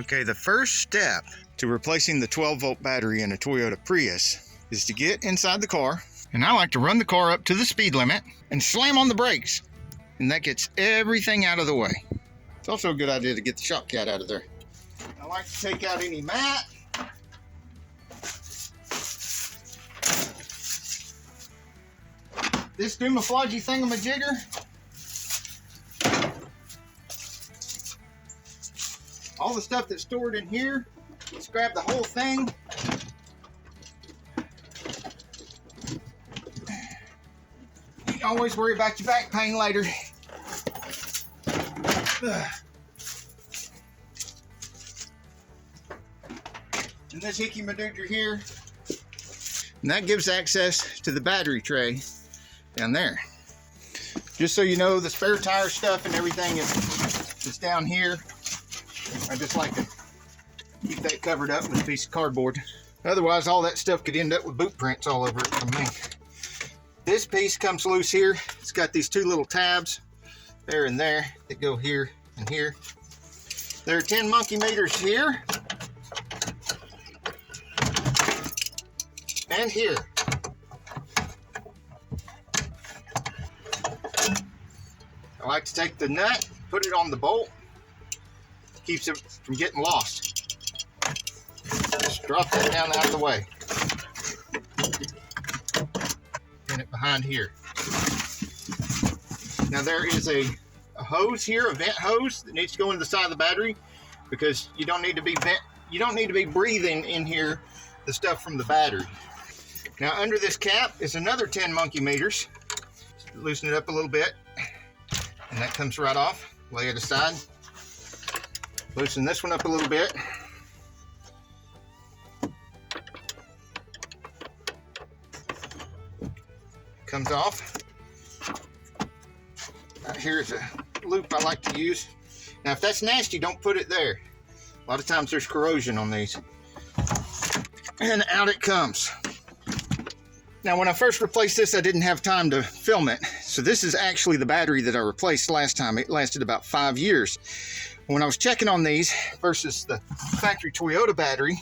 Okay, the first step to replacing the 12-volt battery in a Toyota Prius is to get inside the car, and I like to run the car up to the speed limit and slam on the brakes, and that gets everything out of the way. It's also a good idea to get the shop cat out of there. I like to take out any mat. This Dumafloggy thingamajigger. All the stuff that's stored in here, just grab the whole thing. You always worry about your back pain later. And this hickey madooger here, and that gives access to the battery tray down there. Just so you know, the spare tire stuff and everything is down here. I just like to keep that covered up with a piece of cardboard. Otherwise, all that stuff could end up with boot prints all over it from me. This piece comes loose here. It's got these two little tabs there and there that go here and here. There are 10 monkey meters here and here. I like to take the nut, put it on the bolt. Keeps it from getting lost. Just drop that down out of the way. Pin it behind here. Now there is a hose here, a vent hose that needs to go into the side of the battery, because you don't need to be breathing in here the stuff from the battery. Now under this cap is another 10 monkey meters. Just loosen it up a little bit, and that comes right off. Lay it aside. Loosen this one up a little bit. Comes off. Here's a loop I like to use. Now if that's nasty, don't put it there. A lot of times there's corrosion on these. And out it comes. Now when I first replaced this, I didn't have time to film it. So this is actually the battery that I replaced last time. It lasted about 5 years. When I was checking on these versus the factory Toyota battery,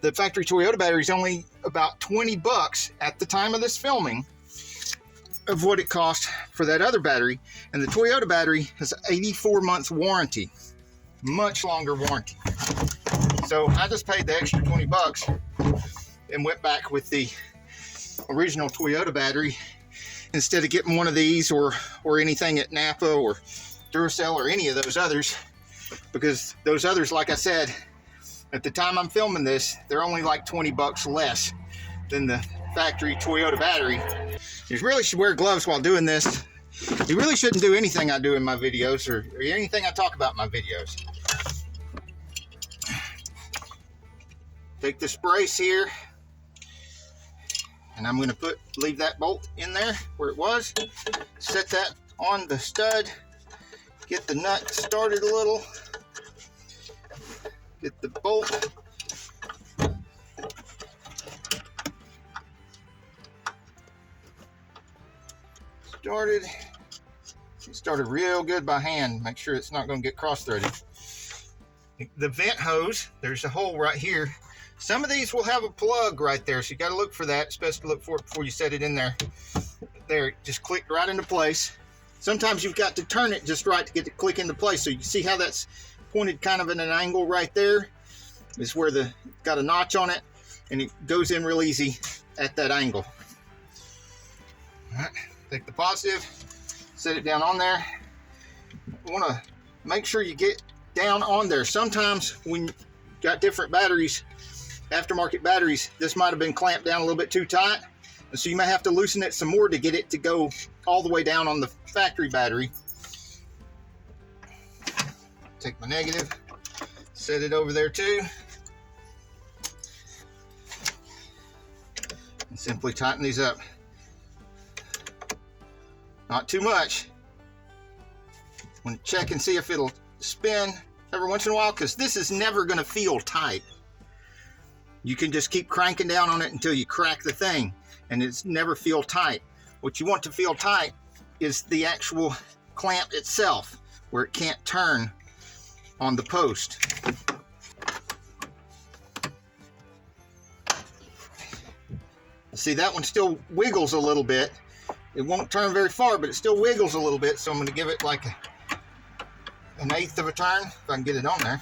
the factory Toyota battery is only about 20 bucks at the time of this filming of what it cost for that other battery. And the Toyota battery has an 84-month warranty, much longer warranty. So I just paid the extra 20 bucks and went back with the original Toyota battery instead of getting one of these or anything at Napa or Duracell or any of those others, because those others, like I said, at the time I'm filming this, they're only like 20 bucks less than the factory Toyota battery. You really should wear gloves while doing this. You really shouldn't do anything I do in my videos or anything I talk about in my videos. Take this brace here, and I'm going to leave that bolt in there where it was. Set that on the stud. Get the nut started a little. Get the bolt. Started. It started real good by hand. Make sure it's not going to get cross-threaded. The vent hose, there's a hole right here. Some of these will have a plug right there, so you got to look for that. It's best to look for it before you set it in there. There, it just clicked right into place. Sometimes you've got to turn it just right to get it to click into place. So you can see how that's pointed kind of in an angle right there. Is where got a notch on it, and it goes in real easy at that angle. All right, take the positive, set it down on there. You want to make sure you get down on there. Sometimes when you got different batteries, aftermarket batteries, this might have been clamped down a little bit too tight, and so you may have to loosen it some more to get it to go all the way down on the factory battery. Take my negative, set it over there too, and simply tighten these up. Not too much. Want to check and see if it'll spin every once in a while, because this is never going to feel tight. You can just keep cranking down on it until you crack the thing, and it's never feel tight. What you want to feel tight is the actual clamp itself, where it can't turn on the post. See, that one still wiggles a little bit. It won't turn very far, but it still wiggles a little bit. So I'm going to give it like an 1/8 of a turn, if I can get it on there.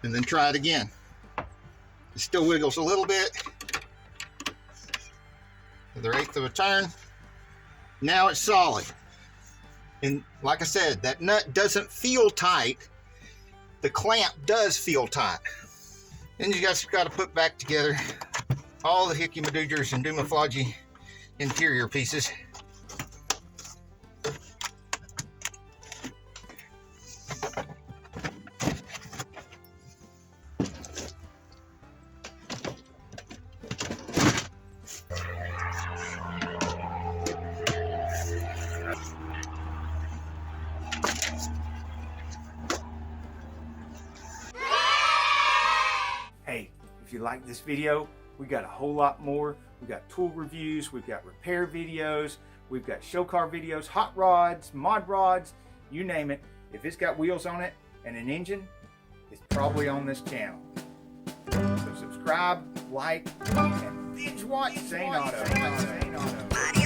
And then try it again. It still wiggles a little bit. Another 1/8 of a turn. Now it's solid. And like I said, that nut doesn't feel tight. The clamp does feel tight. Then you guys got to put back together all the hickey madoogers and doomaflogy interior pieces. Hey, if you like this video, we got a whole lot more. We got tool reviews, we've got repair videos, we've got show car videos, hot rods, mod rods, you name it. If it's got wheels on it and an engine, it's probably on this channel. So subscribe, like, and binge watch Zane Auto.